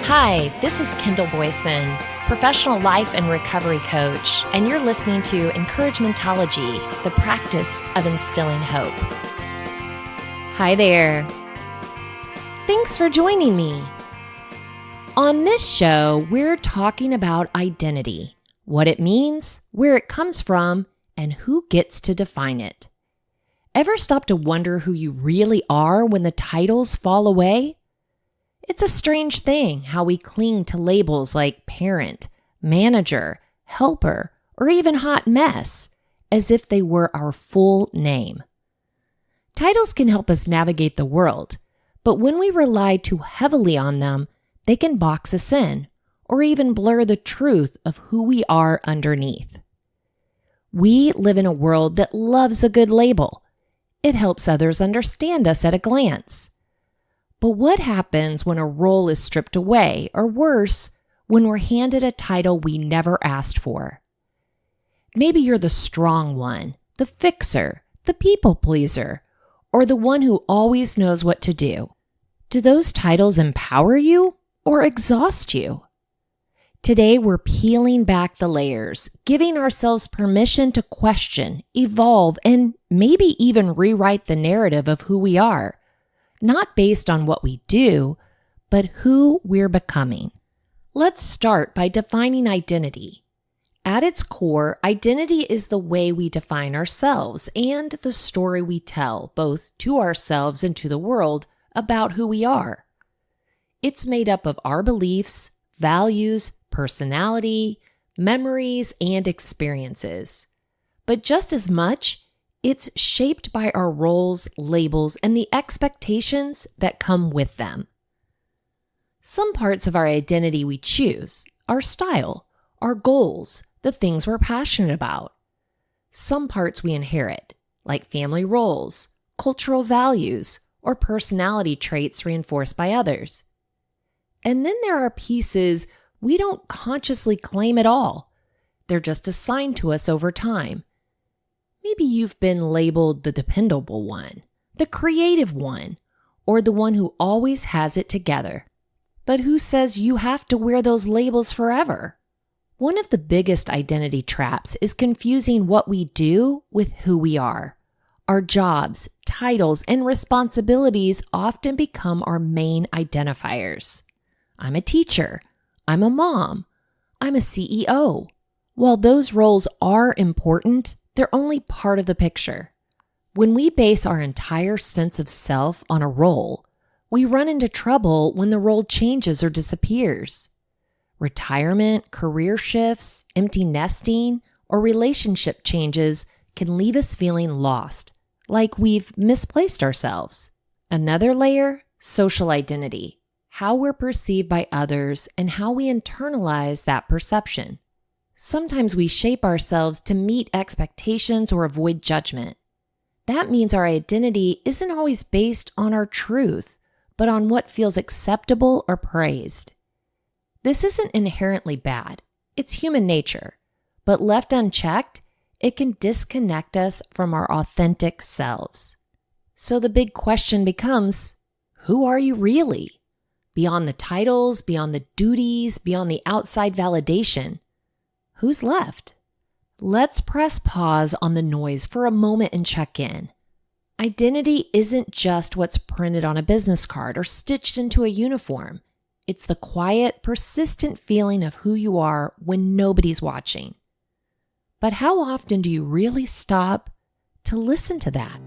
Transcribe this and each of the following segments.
Hi, this is Kendall Boyson, professional life and recovery coach, and you're listening to Encouragementology, the practice of instilling hope. Hi there. Thanks for joining me. On this show, we're talking about identity, what it means, where it comes from, and who gets to define it. Ever stop to wonder who you really are when the titles fall away? It's a strange thing how we cling to labels like parent, manager, helper, or even hot mess, as if they were our full name. Titles can help us navigate the world, but when we rely too heavily on them, they can box us in, or even blur the truth of who we are underneath. We live in a world that loves a good label. It helps others understand us at a glance. But what happens when a role is stripped away, or worse, when we're handed a title we never asked for? Maybe you're the strong one, the fixer, the people pleaser, or the one who always knows what to do. Do those titles empower you or exhaust you? Today, we're peeling back the layers, giving ourselves permission to question, evolve, and maybe even rewrite the narrative of who we are. Not based on what we do, but who we're becoming. Let's start by defining identity. At its core, identity is the way we define ourselves and the story we tell, both to ourselves and to the world, about who we are. It's made up of our beliefs, values, personality, memories, and experiences. But just as much, it's shaped by our roles, labels, and the expectations that come with them. Some parts of our identity we choose, our style, our goals, the things we're passionate about. Some parts we inherit, like family roles, cultural values, or personality traits reinforced by others. And then there are pieces we don't consciously claim at all. They're just assigned to us over time. Maybe you've been labeled the dependable one, the creative one, or the one who always has it together. But who says you have to wear those labels forever? One of the biggest identity traps is confusing what we do with who we are. Our jobs, titles, and responsibilities often become our main identifiers. I'm a teacher. I'm a mom. I'm a CEO. While those roles are important, they're only part of the picture. When we base our entire sense of self on a role, we run into trouble when the role changes or disappears. Retirement, career shifts, empty nesting, or relationship changes can leave us feeling lost, like we've misplaced ourselves. Another layer, social identity, how we're perceived by others and how we internalize that perception. Sometimes we shape ourselves to meet expectations or avoid judgment. That means our identity isn't always based on our truth, but on what feels acceptable or praised. This isn't inherently bad. It's human nature. But left unchecked, it can disconnect us from our authentic selves. So the big question becomes, who are you really? Beyond the titles, beyond the duties, beyond the outside validation, who's left? Let's press pause on the noise for a moment and check in. Identity isn't just what's printed on a business card or stitched into a uniform. It's the quiet, persistent feeling of who you are when nobody's watching. But how often do you really stop to listen to that?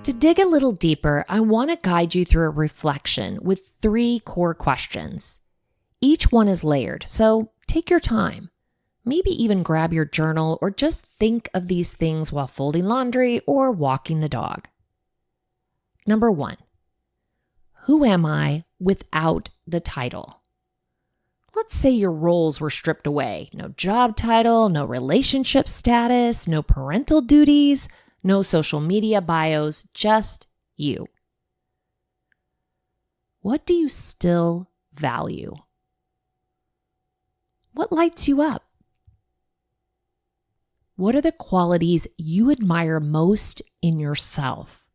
To dig a little deeper, I want to guide you through a reflection with 3 core questions. Each one is layered, so take your time. Maybe even grab your journal or just think of these things while folding laundry or walking the dog. Number 1, who am I without the title? Let's say your roles were stripped away. No job title, no relationship status, no parental duties, No social media bios, just you. What do you still value? What lights you up? What are the qualities you admire most in yourself?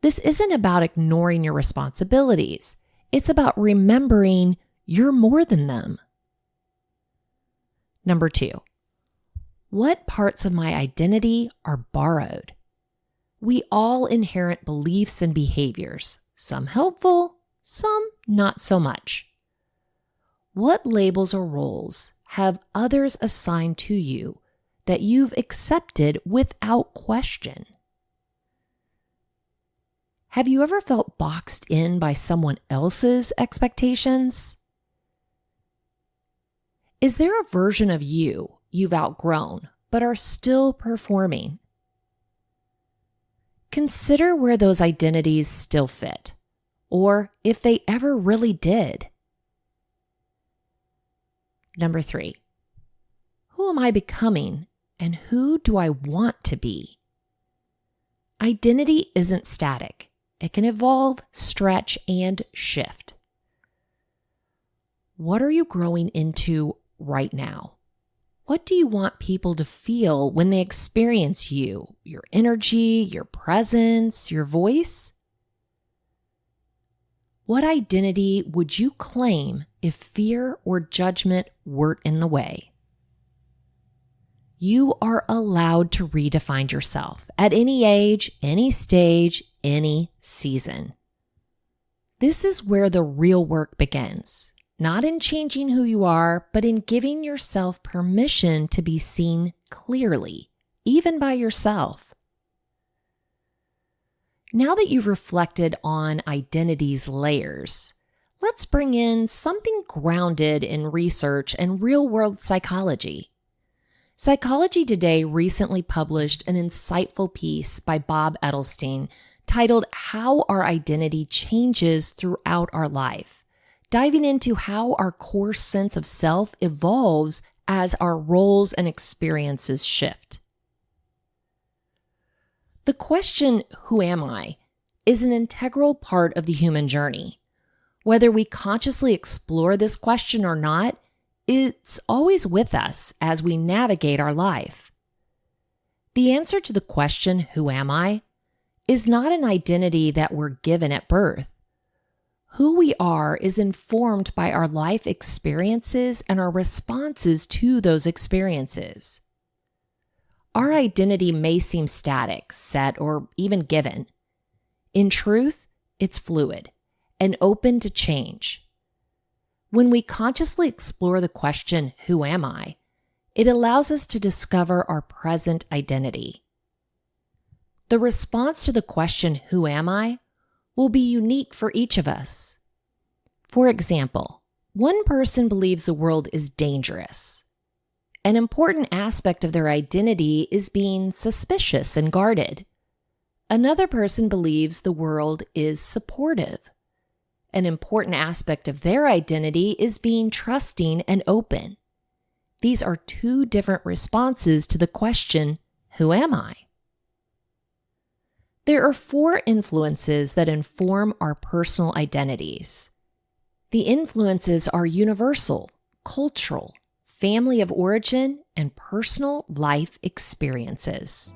This isn't about ignoring your responsibilities. It's about remembering you're more than them. Number 2, what parts of my identity are borrowed? We all inherit beliefs and behaviors, some helpful, some not so much. What labels or roles have others assigned to you that you've accepted without question? Have you ever felt boxed in by someone else's expectations? Is there a version of you've outgrown but are still performing? Consider where those identities still fit, or if they ever really did. Number 3, who am I becoming and who do I want to be? Identity isn't static. It can evolve, stretch, and shift. What are you growing into right now? What do you want people to feel when they experience you, your energy, your presence, your voice? What identity would you claim if fear or judgment weren't in the way? You are allowed to redefine yourself at any age, any stage, any season. This is where the real work begins. Not in changing who you are, but in giving yourself permission to be seen clearly, even by yourself. Now that you've reflected on identity's layers, let's bring in something grounded in research and real-world psychology. Psychology Today recently published an insightful piece by Bob Edelstein titled How Our Identity Changes Throughout Our Life, diving into how our core sense of self evolves as our roles and experiences shift. The question, who am I, is an integral part of the human journey. Whether we consciously explore this question or not, it's always with us as we navigate our life. The answer to the question, who am I, is not an identity that we're given at birth. Who we are is informed by our life experiences and our responses to those experiences. Our identity may seem static, set, or even given. In truth, it's fluid and open to change. When we consciously explore the question, who am I, it allows us to discover our present identity. The response to the question, who am I, will be unique for each of us. For example, one person believes the world is dangerous. An important aspect of their identity is being suspicious and guarded. Another person believes the world is supportive. An important aspect of their identity is being trusting and open. These are two different responses to the question, who am I? There are 4 influences that inform our personal identities. The influences are universal, cultural, family of origin, and personal life experiences.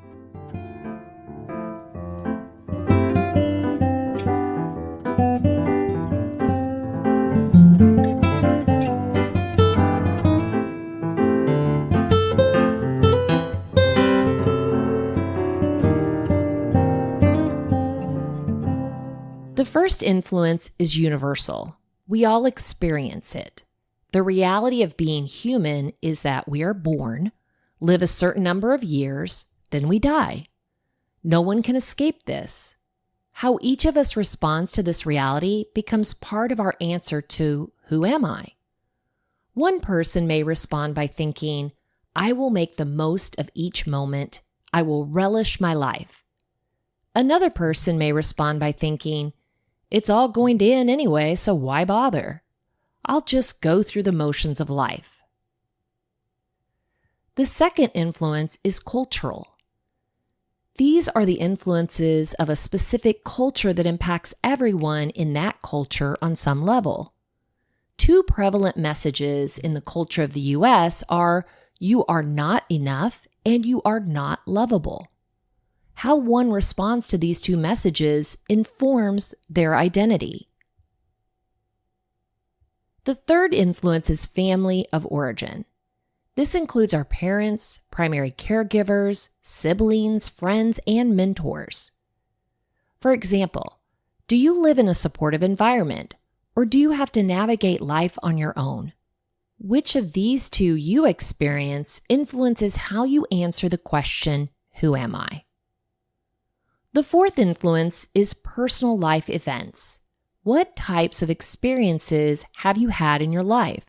The first influence is universal. We all experience it. The reality of being human is that we are born, live a certain number of years, then we die. No one can escape this. How each of us responds to this reality becomes part of our answer to, who am I? One person may respond by thinking, I will make the most of each moment. I will relish my life. Another person may respond by thinking, it's all going to end anyway, so why bother? I'll just go through the motions of life. The second influence is cultural. These are the influences of a specific culture that impacts everyone in that culture on some level. Two prevalent messages in the culture of the US are, you are not enough and you are not lovable. How one responds to these two messages informs their identity. The third influence is family of origin. This includes our parents, primary caregivers, siblings, friends, and mentors. For example, do you live in a supportive environment, or do you have to navigate life on your own? Which of these two you experience influences how you answer the question, who am I? The fourth influence is personal life events. What types of experiences have you had in your life?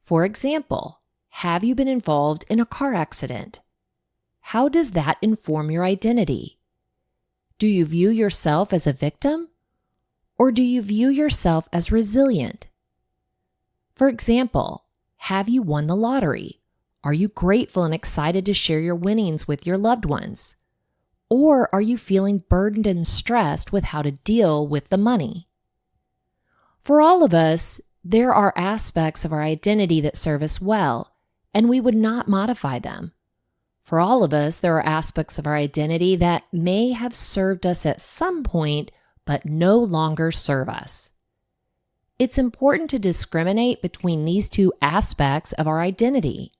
For example, have you been involved in a car accident? How does that inform your identity? Do you view yourself as a victim? Or do you view yourself as resilient? For example, have you won the lottery? Are you grateful and excited to share your winnings with your loved ones? Or are you feeling burdened and stressed with how to deal with the money? For all of us, there are aspects of our identity that serve us well, and we would not modify them. For all of us, there are aspects of our identity that may have served us at some point, but no longer serve us. It's important to discriminate between these two aspects of our identity.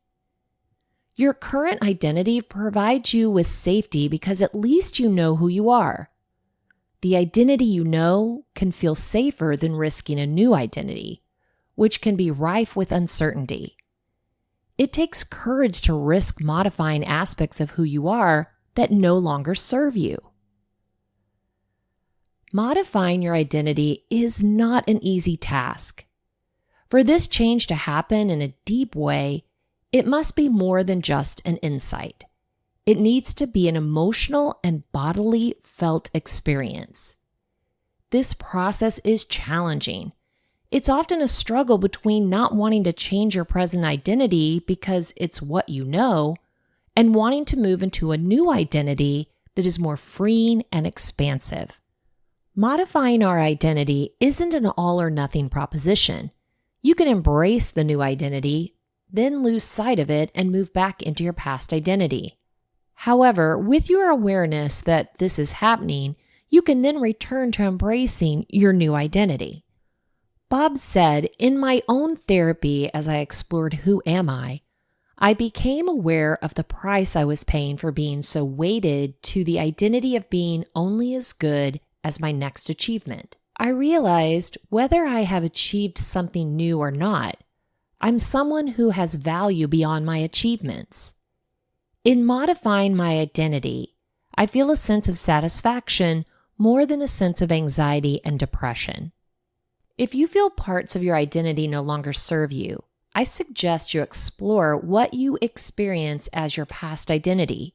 Your current identity provides you with safety because at least you know who you are. The identity you know can feel safer than risking a new identity, which can be rife with uncertainty. It takes courage to risk modifying aspects of who you are that no longer serve you. Modifying your identity is not an easy task. For this change to happen in a deep way, it must be more than just an insight. It needs to be an emotional and bodily felt experience. This process is challenging. It's often a struggle between not wanting to change your present identity because it's what you know, and wanting to move into a new identity that is more freeing and expansive. Modifying our identity isn't an all or nothing proposition. You can embrace the new identity, then lose sight of it and move back into your past identity. However, with your awareness that this is happening, you can then return to embracing your new identity. Bob said, in my own therapy as I explored who am I became aware of the price I was paying for being so weighted to the identity of being only as good as my next achievement. I realized whether I have achieved something new or not, I'm someone who has value beyond my achievements. In modifying my identity, I feel a sense of satisfaction more than a sense of anxiety and depression. If you feel parts of your identity no longer serve you, I suggest you explore what you experience as your past identity.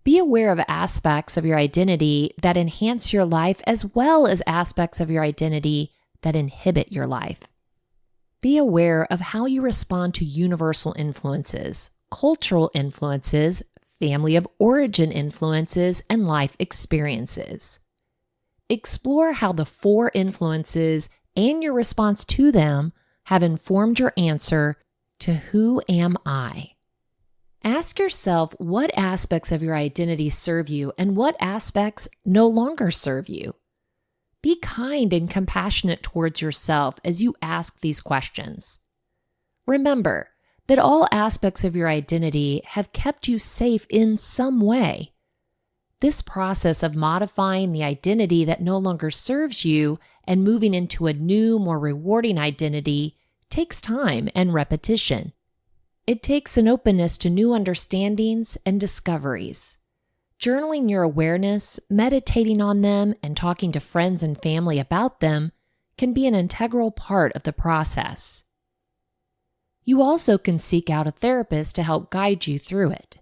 Be aware of aspects of your identity that enhance your life as well as aspects of your identity that inhibit your life. Be aware of how you respond to universal influences, cultural influences, family of origin influences, and life experiences. Explore how the four influences and your response to them have informed your answer to who am I? Ask yourself what aspects of your identity serve you and what aspects no longer serve you. Be kind and compassionate towards yourself as you ask these questions. Remember that all aspects of your identity have kept you safe in some way. This process of modifying the identity that no longer serves you and moving into a new, more rewarding identity takes time and repetition. It takes an openness to new understandings and discoveries. Journaling your awareness, meditating on them, and talking to friends and family about them can be an integral part of the process. You also can seek out a therapist to help guide you through it.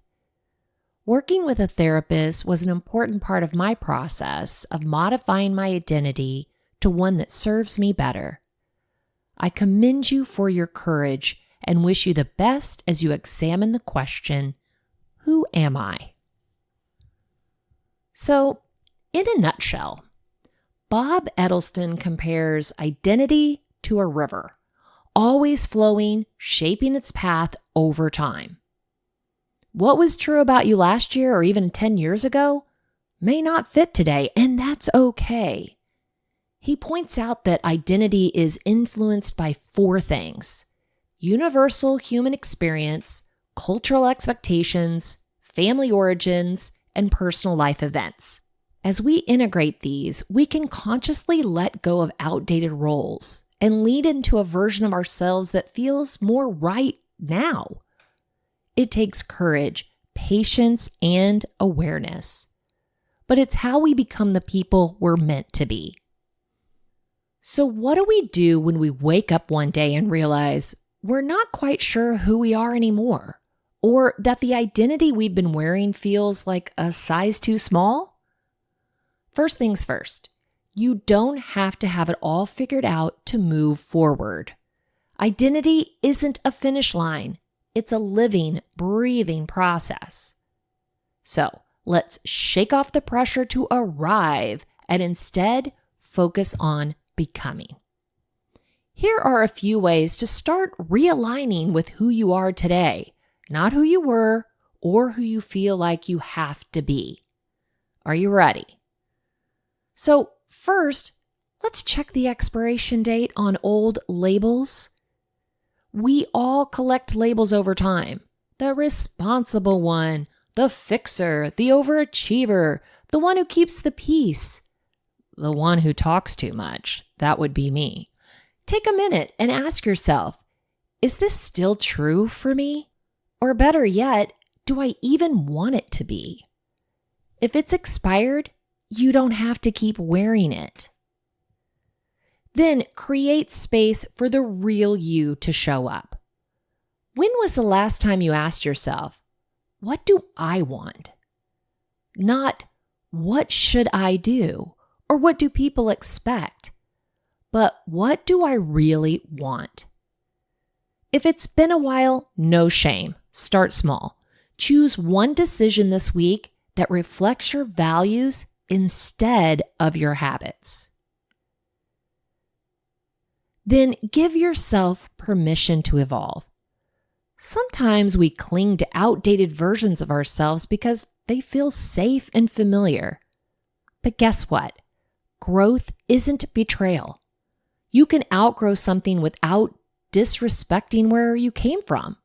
Working with a therapist was an important part of my process of modifying my identity to one that serves me better. I commend you for your courage and wish you the best as you examine the question, who am I? So, in a nutshell, Bob Edelson compares identity to a river, always flowing, shaping its path over time. What was true about you last year or even 10 years ago may not fit today, and that's okay. He points out that identity is influenced by 4 things: universal human experience, cultural expectations, family origins, and personal life events. As we integrate these, we can consciously let go of outdated roles and lead into a version of ourselves that feels more right now. It takes courage, patience, and awareness. But it's how we become the people we're meant to be. So what do we do when we wake up one day and realize we're not quite sure who we are anymore, or that the identity we've been wearing feels like a size too small? First things first, you don't have to have it all figured out to move forward. Identity isn't a finish line. It's a living, breathing process. So let's shake off the pressure to arrive and instead focus on becoming. Here are a few ways to start realigning with who you are today, not who you were or who you feel like you have to be. Are you ready? So first, let's check the expiration date on old labels. We all collect labels over time. The responsible one, the fixer, the overachiever, the one who keeps the peace, the one who talks too much. That would be me. Take a minute and ask yourself, is this still true for me? Or better yet, do I even want it to be? If it's expired, you don't have to keep wearing it. Then create space for the real you to show up. When was the last time you asked yourself, what do I want? Not, what should I do? Or what do people expect? But what do I really want? If it's been a while, no shame. Start small. Choose one decision this week that reflects your values instead of your habits. Then give yourself permission to evolve. Sometimes we cling to outdated versions of ourselves because they feel safe and familiar. But guess what? Growth isn't betrayal. You can outgrow something without disrespecting where you came from.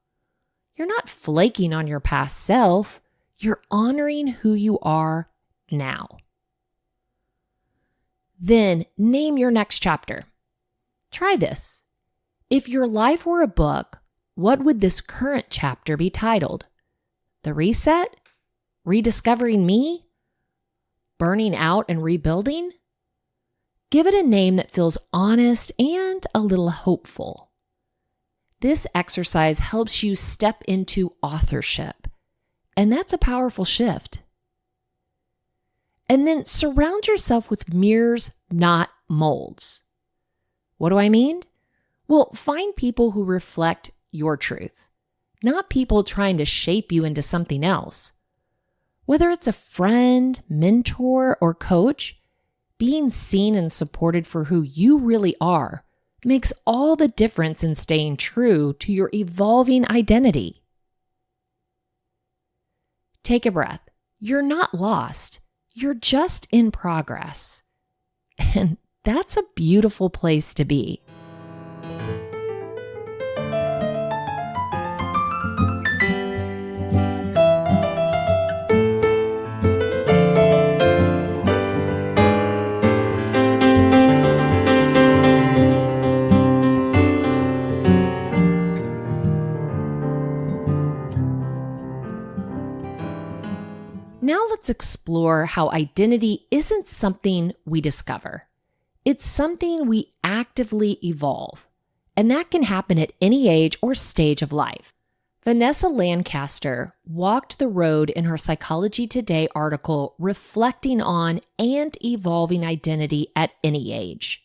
You're not flaking on your past self. You're honoring who you are now. Then name your next chapter. Try this. If your life were a book, what would this current chapter be titled? The Reset? Rediscovering Me? Burning Out and Rebuilding? Give it a name that feels honest and a little hopeful. This exercise helps you step into authorship, and that's a powerful shift. And then surround yourself with mirrors, not molds. What do I mean? Well, find people who reflect your truth, not people trying to shape you into something else. Whether it's a friend, mentor, or coach, being seen and supported for who you really are makes all the difference in staying true to your evolving identity. Take a breath. You're not lost. You're just in progress. And that's a beautiful place to be. Now let's explore how identity isn't something we discover. It's something we actively evolve, and that can happen at any age or stage of life. Vanessa Lancaster walked the road in her Psychology Today article reflecting on and evolving identity at any age.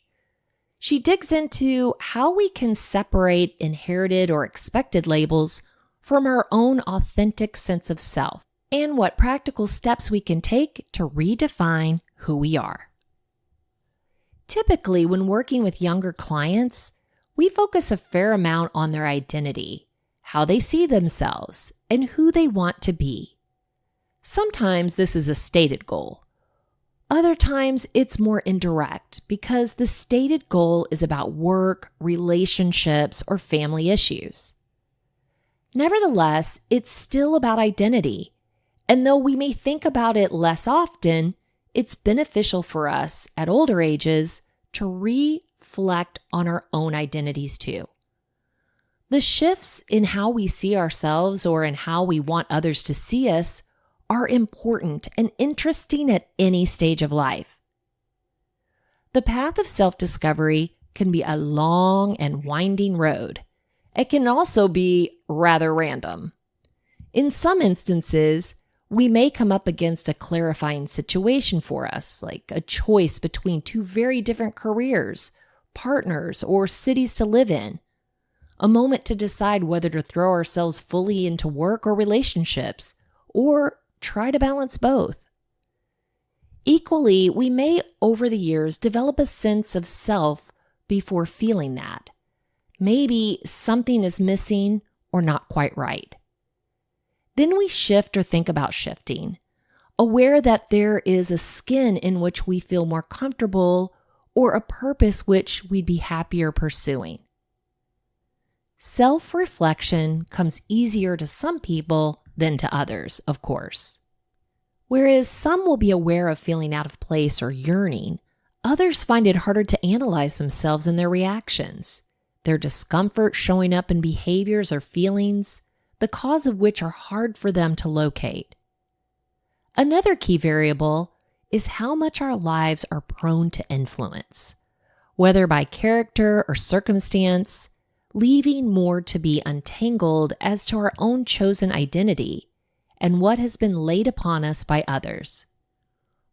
She digs into how we can separate inherited or expected labels from our own authentic sense of self. and what practical steps we can take to redefine who we are. Typically, when working with younger clients, we focus a fair amount on their identity, how they see themselves, and who they want to be. Sometimes this is a stated goal. Other times it's more indirect because the stated goal is about work, relationships, or family issues. Nevertheless, it's still about identity, and though we may think about it less often, it's beneficial for us at older ages to reflect on our own identities too. The shifts in how we see ourselves or in how we want others to see us are important and interesting at any stage of life. The path of self-discovery can be a long and winding road. It can also be rather random. In some instances, we may come up against a clarifying situation for us, like a choice between two very different careers, partners, or cities to live in. A moment to decide whether to throw ourselves fully into work or relationships, or try to balance both. Equally, we may over the years develop a sense of self before feeling that. Maybe something is missing or not quite right. Then we shift or think about shifting, aware that there is a skin in which we feel more comfortable or a purpose which we'd be happier pursuing. Self-reflection comes easier to some people than to others, of course. Whereas some will be aware of feeling out of place or yearning, others find it harder to analyze themselves and their reactions, their discomfort showing up in behaviors or feelings, the cause of which are hard for them to locate. Another key variable is how much our lives are prone to influence, whether by character or circumstance, leaving more to be untangled as to our own chosen identity and what has been laid upon us by others.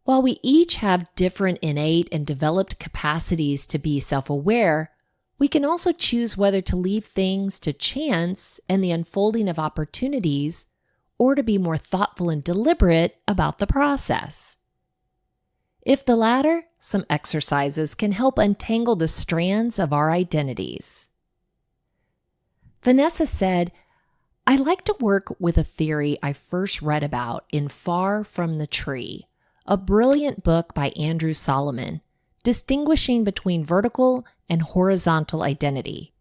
While we each have different innate and developed capacities to be self-aware, we can also choose whether to leave things to chance and the unfolding of opportunities, or to be more thoughtful and deliberate about the process. If the latter, some exercises can help untangle the strands of our identities. Vanessa said, "I like to work with a theory I first read about in Far From the Tree, a brilliant book by Andrew Solomon, distinguishing between vertical and horizontal identity.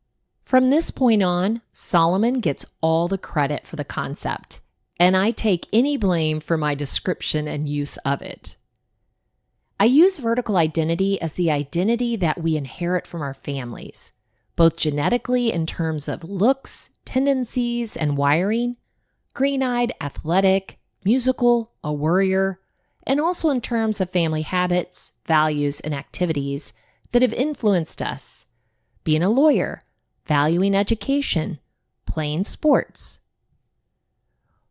From this point on, Solomon gets all the credit for the concept, and I take any blame for my description and use of it. I use vertical identity as the identity that we inherit from our families, both genetically in terms of looks, tendencies, and wiring, green-eyed, athletic, musical, a worrier, and also in terms of family habits, values, and activities that have influenced us, being a lawyer, valuing education, playing sports.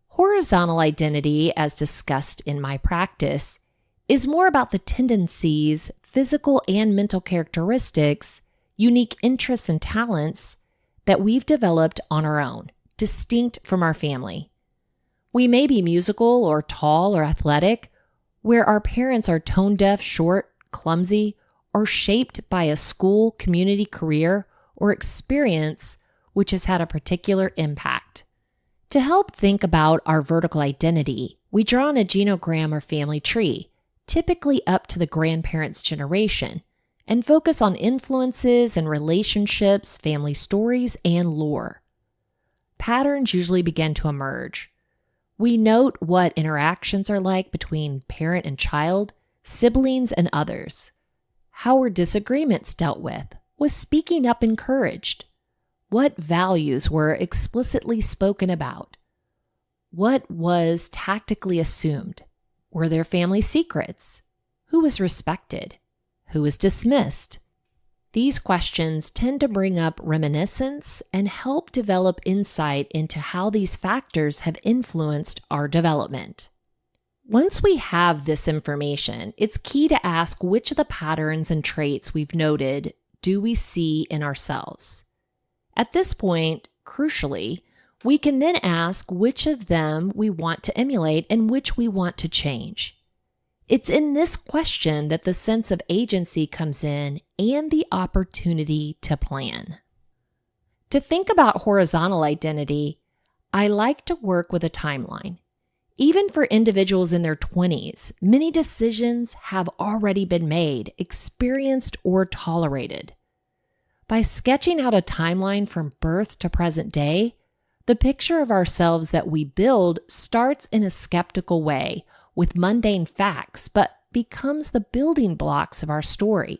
Horizontal identity, as discussed in my practice, is more about the tendencies, physical and mental characteristics, unique interests and talents that we've developed on our own, distinct from our family. We may be musical or tall or athletic, where our parents are tone deaf, short, clumsy, or shaped by a school, community, career, or experience which has had a particular impact. To help think about our vertical identity, we draw on a genogram or family tree, typically up to the grandparents' generation, and focus on influences and relationships, family stories, and lore. Patterns usually begin to emerge. We note what interactions are like between parent and child, siblings, and others. How were disagreements dealt with? Was speaking up encouraged? What values were explicitly spoken about? What was tactically assumed? Were there family secrets? Who was respected? Who was dismissed? These questions tend to bring up reminiscence and help develop insight into how these factors have influenced our development. Once we have this information, it's key to ask which of the patterns and traits we've noted do we see in ourselves. At this point, crucially, We can then ask which of them we want to emulate and which we want to change. It's in this question that the sense of agency comes in and the opportunity to plan. To think about horizontal identity, I like to work with a timeline. Even for individuals in their 20s, many decisions have already been made, experienced, or tolerated. By sketching out a timeline from birth to present day, the picture of ourselves that we build starts in a skeptical way with mundane facts, but becomes the building blocks of our story.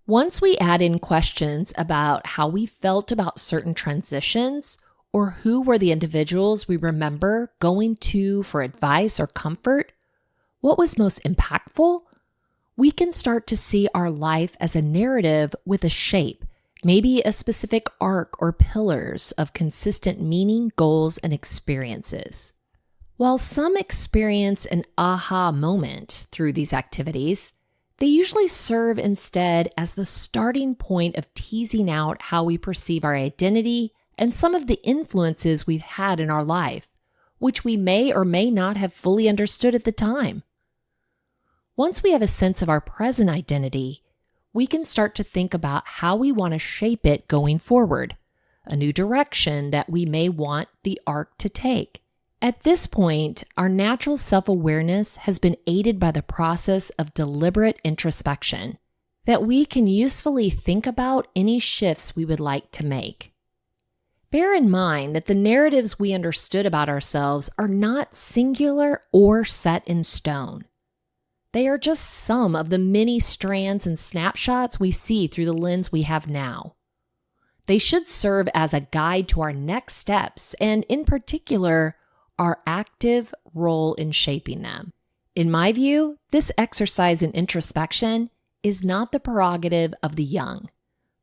Once we add in questions about how we felt about certain transitions, or who were the individuals we remember going to for advice or comfort, what was most impactful, we can start to see our life as a narrative with a shape, maybe a specific arc or pillars of consistent meaning, goals, and experiences. While some experience an aha moment through these activities, they usually serve instead as the starting point of teasing out how we perceive our identity and some of the influences we've had in our life, which we may or may not have fully understood at the time. Once we have a sense of our present identity, we can start to think about how we want to shape it going forward, a new direction that we may want the arc to take. At this point, our natural self-awareness has been aided by the process of deliberate introspection, that we can usefully think about any shifts we would like to make. Bear in mind that the narratives we understood about ourselves are not singular or set in stone. They are just some of the many strands and snapshots we see through the lens we have now. They should serve as a guide to our next steps and, in particular, our active role in shaping them. In my view, this exercise in introspection is not the prerogative of the young,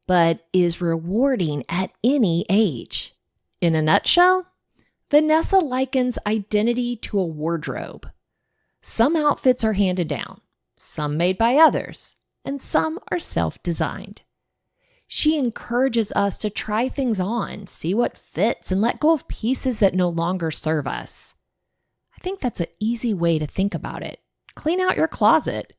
but is rewarding at any age. In a nutshell, Vanessa likens identity to a wardrobe. Some outfits are handed down, some made by others, and some are self-designed. She encourages us to try things on, see what fits, and let go of pieces that no longer serve us. I think that's an easy way to think about it. Clean out your closet.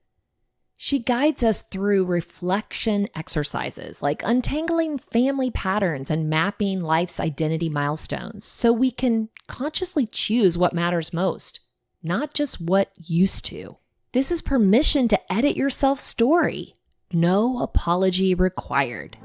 She guides us through reflection exercises like untangling family patterns and mapping life's identity milestones so we can consciously choose what matters most, not just what used to. This is permission to edit your self-story. No apology required.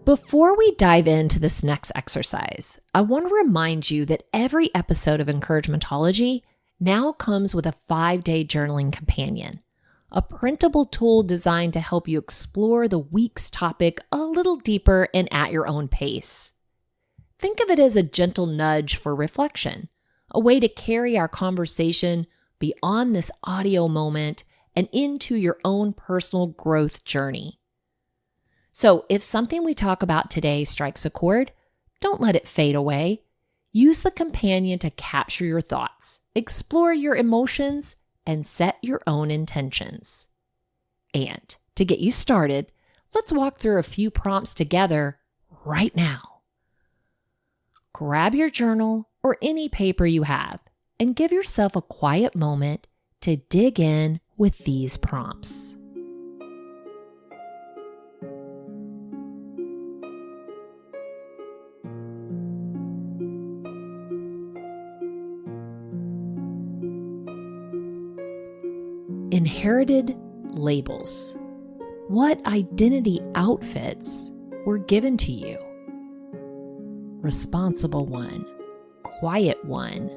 Before we dive into this next exercise, I want to remind you that every episode of Encouragementology now comes with a 5-day journaling companion, a printable tool designed to help you explore the week's topic a little deeper and at your own pace. Think of it as a gentle nudge for reflection, a way to carry our conversation beyond this audio moment and into your own personal growth journey. So if something we talk about today strikes a chord, don't let it fade away. Use the companion to capture your thoughts, explore your emotions, and set your own intentions. And to get you started, let's walk through a few prompts together right now. Grab your journal or any paper you have and give yourself a quiet moment to dig in with these prompts. Inherited labels. What identity outfits were given to you? Responsible one, quiet one,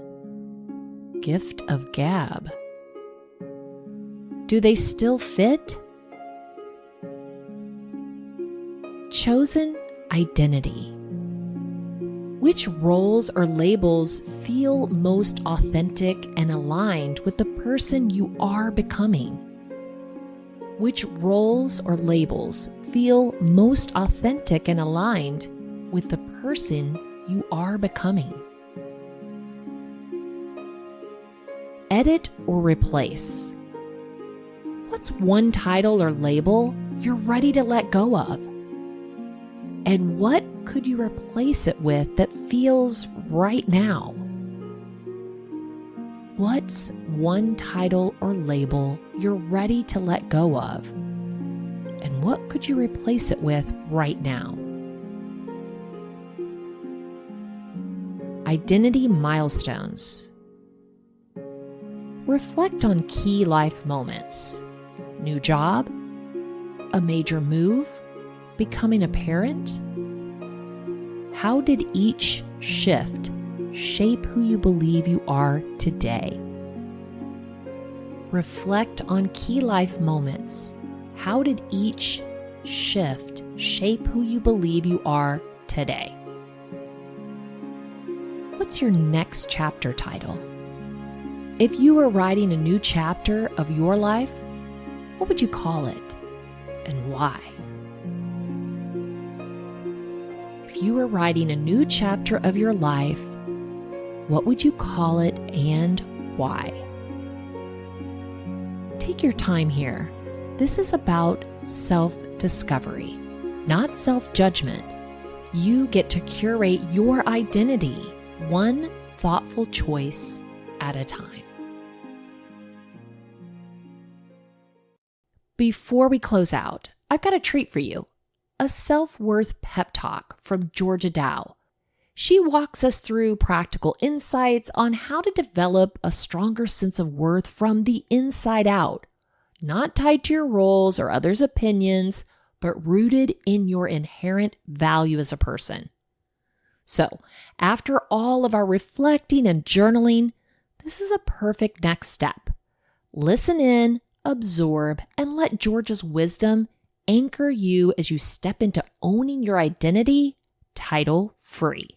gift of gab. Do they still fit? Chosen identity. Which roles or labels feel most authentic and aligned with the person you are becoming? Which roles or labels feel most authentic and aligned with the person you are becoming. Edit or replace. What's one title or label you're ready to let go of? And what could you replace it with that feels right now? What's one title or label you're ready to let go of? And what could you replace it with right now? Identity milestones. Reflect on key life moments. New job, a major move, becoming a parent. How did each shift shape who you believe you are today? Reflect on key life moments. How did each shift shape who you believe you are today? What's your next chapter title? If you were writing a new chapter of your life, what would you call it and why? If you were writing a new chapter of your life, what would you call it and why? Take your time here. This is about self-discovery, not self-judgment. You get to curate your identity, one thoughtful choice at a time. Before we close out, I've got a treat for you. A self-worth pep talk from Georgia Dow. She walks us through practical insights on how to develop a stronger sense of worth from the inside out, not tied to your roles or others' opinions, but rooted in your inherent value as a person. So, after all of our reflecting and journaling, this is a perfect next step. Listen in, absorb, and let Georgia's wisdom anchor you as you step into owning your identity title-free.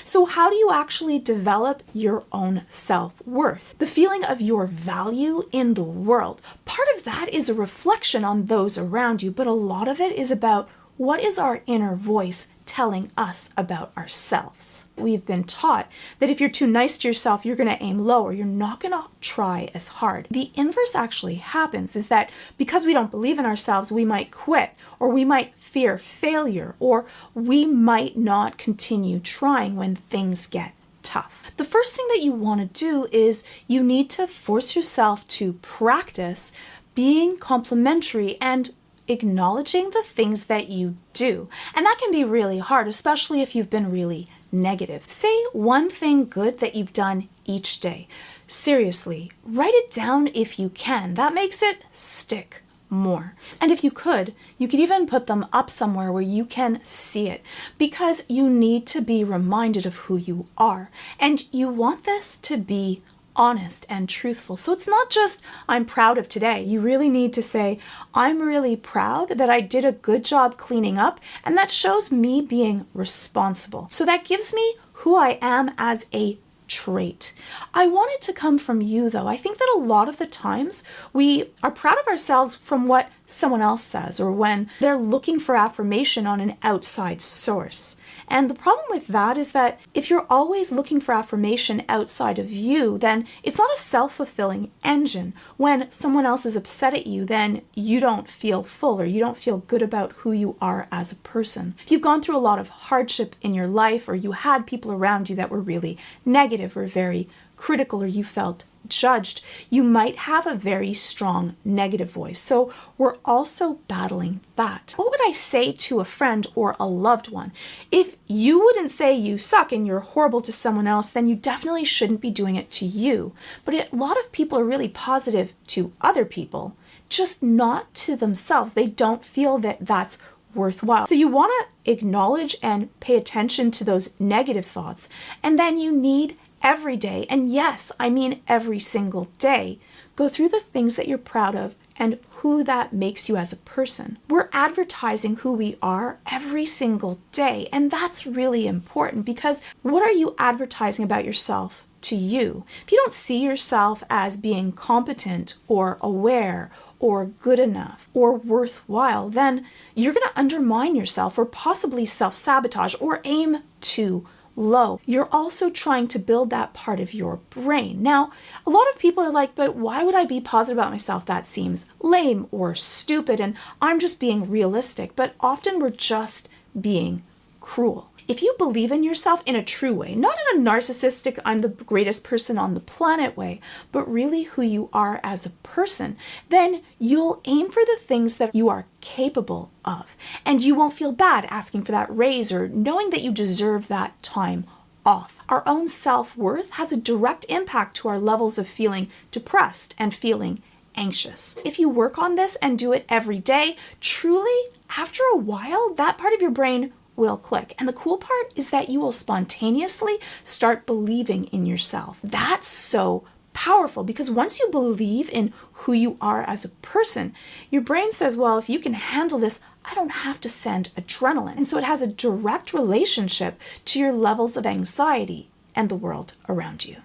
So how do you actually develop your own self-worth? The feeling of your value in the world. Part of that is a reflection on those around you, but a lot of it is about what is our inner voice telling us about ourselves. We've been taught that if you're too nice to yourself, you're going to aim low or you're not going to try as hard. The inverse actually happens, is that because we don't believe in ourselves, we might quit, or we might fear failure, or we might not continue trying when things get tough. The first thing that you want to do is you need to force yourself to practice being complimentary and acknowledging the things that you do. And that can be really hard, especially if you've been really negative. Say one thing good that you've done each day. Seriously, write it down if you can. That makes it stick more. And if you could even put them up somewhere where you can see it, because you need to be reminded of who you are. And you want this to be honest and truthful. So it's not just, I'm proud of today. You really need to say, I'm really proud that I did a good job cleaning up, and that shows me being responsible. So that gives me who I am as a trait. I want it to come from you, though. I think that a lot of the times we are proud of ourselves from what someone else says, or when they're looking for affirmation on an outside source. And the problem with that is that if you're always looking for affirmation outside of you, then it's not a self-fulfilling engine. When someone else is upset at you, then you don't feel full, or you don't feel good about who you are as a person. If you've gone through a lot of hardship in your life, or you had people around you that were really negative or very critical, or you felt judged, you might have a very strong negative voice. So we're also battling that. What would I say to a friend or a loved one? If you wouldn't say you suck and you're horrible to someone else, then you definitely shouldn't be doing it to you. But a lot of people are really positive to other people, just not to themselves. They don't feel that that's worthwhile. So you want to acknowledge and pay attention to those negative thoughts, and then you need every day, and yes, I mean every single day, go through the things that you're proud of and who that makes you as a person. We're advertising who we are every single day, and that's really important, because what are you advertising about yourself to you? If you don't see yourself as being competent or aware or good enough or worthwhile, then you're going to undermine yourself or possibly self-sabotage or aim too low. You're also trying to build that part of your brain. Now, a lot of people are like, but why would I be positive about myself? That seems lame or stupid, and I'm just being realistic. But often we're just being cruel. If you believe in yourself in a true way, not in a narcissistic, I'm the greatest person on the planet way, but really who you are as a person, then you'll aim for the things that you are capable of. And you won't feel bad asking for that raise or knowing that you deserve that time off. Our own self-worth has a direct impact to our levels of feeling depressed and feeling anxious. If you work on this and do it every day, truly, after a while, that part of your brain will click. And the cool part is that you will spontaneously start believing in yourself. That's so powerful because once you believe in who you are as a person, your brain says, well, if you can handle this, I don't have to send adrenaline. And so it has a direct relationship to your levels of anxiety and the world around you.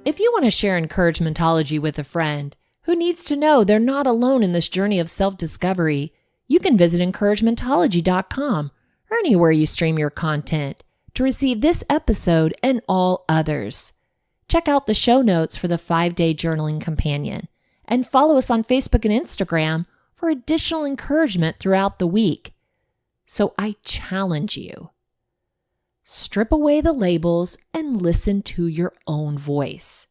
If you want to share Encouragementology with a friend who needs to know they're not alone in this journey of self-discovery, you can visit encouragementology.com or anywhere you stream your content to receive this episode and all others. Check out the show notes for the 5-day journaling companion and follow us on Facebook and Instagram for additional encouragement throughout the week. So I challenge you. Strip away the labels and listen to your own voice.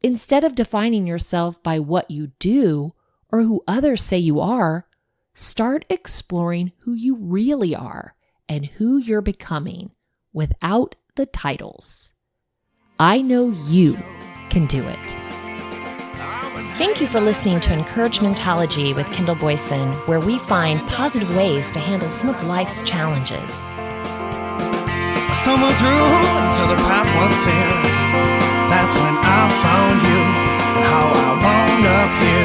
Instead of defining yourself by what you do or who others say you are, start exploring who you really are and who you're becoming without the titles. I know you can do it. Thank you for listening to Encouragementology with Kendall Boyson, where we find positive ways to handle some of life's challenges. I stumbled through until the path was clear. That's when I found you and how I wound up here.